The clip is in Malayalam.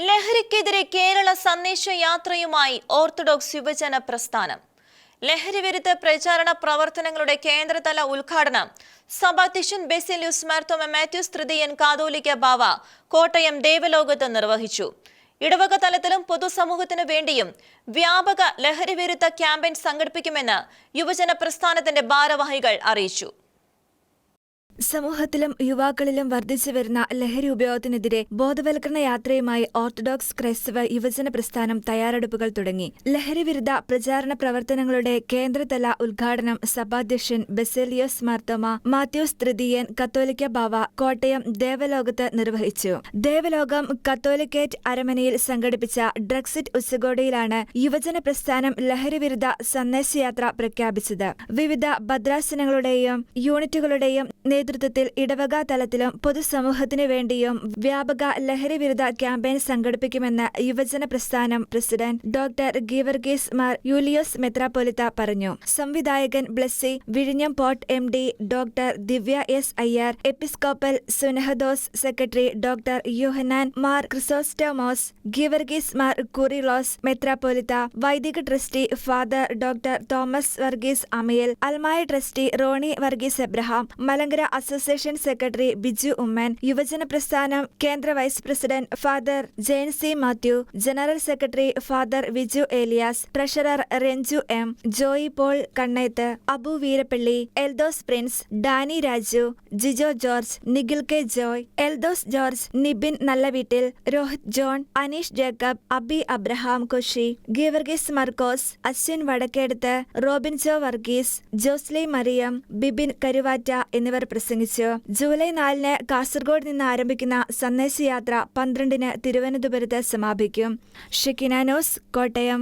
ലഹരിക്കെതിരെ കേരള സന്ദേശയാത്രയുമായി ഓർത്തഡോക്സ് യുവജന പ്രസ്ഥാനം. ലഹരിവിരുദ്ധ പ്രചാരണ പ്രവർത്തനങ്ങളുടെ കേന്ദ്രതല ഉദ്ഘാടനം സഭാധ്യക്ഷൻ ബെസിലിയോസ് മാർത്തോമ മാത്യൂസ് തൃതീയൻ കാതോലിക്ക ബാവ കോട്ടയം ദേവലോകത്ത് നിർവഹിച്ചു. ഇടവക തലത്തിലും പൊതുസമൂഹത്തിനു വേണ്ടിയും വ്യാപക ലഹരിവിരുദ്ധ ക്യാമ്പയിൻ സംഘടിപ്പിക്കുമെന്ന് യുവജന പ്രസ്ഥാനത്തിന്റെ ഭാരവാഹികൾ അറിയിച്ചു. സമൂഹത്തിലും യുവാക്കളിലും വർദ്ധിച്ചു വരുന്ന ലഹരി ഉപയോഗത്തിനെതിരെ ബോധവൽക്കരണ യാത്രയുമായി ഓർത്തഡോക്സ് ക്രൈസ്തവ യുവജന പ്രസ്ഥാനം തയ്യാറെടുപ്പുകൾ തുടങ്ങി. ലഹരി വിരുദ്ധ പ്രചാരണ പ്രവർത്തനങ്ങളുടെ കേന്ദ്രതല ഉദ്ഘാടനം സഭാധ്യക്ഷൻ ബെസിലിയോസ് മാർത്തോമ മാത്യൂസ് തൃതീയൻ കത്തോലിക്ക ബാവ കോട്ടയം ദേവലോകത്ത് നിർവഹിച്ചു. ദേവലോകം കത്തോലിക്കേറ്റ് അരമനയിൽ സംഘടിപ്പിച്ച ഡ്രഗ്സിറ്റ് ഉച്ചകോടിയിലാണ് യുവജന പ്രസ്ഥാനം ലഹരി വിരുദ്ധ സന്ദേശയാത്ര പ്രഖ്യാപിച്ചത്. വിവിധ ഭദ്രാസനങ്ങളുടെയും യൂണിറ്റുകളുടെയും നേതൃത്വത്തിൽ ഇടവക തലത്തിലും പൊതുസമൂഹത്തിനു വേണ്ടിയും വ്യാപക ലഹരി വിരുദ്ധ ക്യാമ്പയിൻ സംഘടിപ്പിക്കുമെന്ന് യുവജന പ്രസ്ഥാനം പ്രസിഡന്റ് ഡോക്ടർ ഗീവർഗീസ് മാർ യൂലിയോസ് മെത്രാപ്പൊലിത്ത പറഞ്ഞു. സംവിധായകൻ ബ്ലെസ്സി, വിഴിഞ്ഞം port MD doctor Divya S. Iyer, episcopal സുനഹദോസ് സെക്രട്ടറി ഡോക്ടർ യോഹന്നാൻ മാർ ക്രിസോസ്റ്റോമോസ്, ഗീവർഗീസ് മാർ കൂറിലോസ് മെത്രാപ്പൊലിത്ത, വൈദിക trustee father doctor Thomas Varghese Amayil, അൽമായ trustee Rony Varghese Abraham, Malankara association secretary Biju Oommen, യുവജന പ്രസ്ഥാനം കേന്ദ്ര vice president father Jain C. Mathew, general secretary father Viju Elias, treasurer Ranju M., Joy Paul Kanneth, Abu Veerappally, Eldhose Prince, Dani Raju, Jijo George, Nikhil K. Joy, Eldhose George, Nibin Nallaveettil, Rohith John, Aneesh Jacob, Abi Abraham Koshy, Geevarghese Markose, Aswin Vadakkedath, Robin Jo Varghese, Josly Mariam, Bibin Karuvatta എന്നിവർ പ്രസംഗിച്ചു. ജൂലൈ 4 കാസർഗോഡ് നിന്ന് ആരംഭിക്കുന്ന സന്ദേശയാത്ര 12 തിരുവനന്തപുരത്ത് സമാപിക്കും. ഷിക്കിന ന്യൂസ്, കോട്ടയം.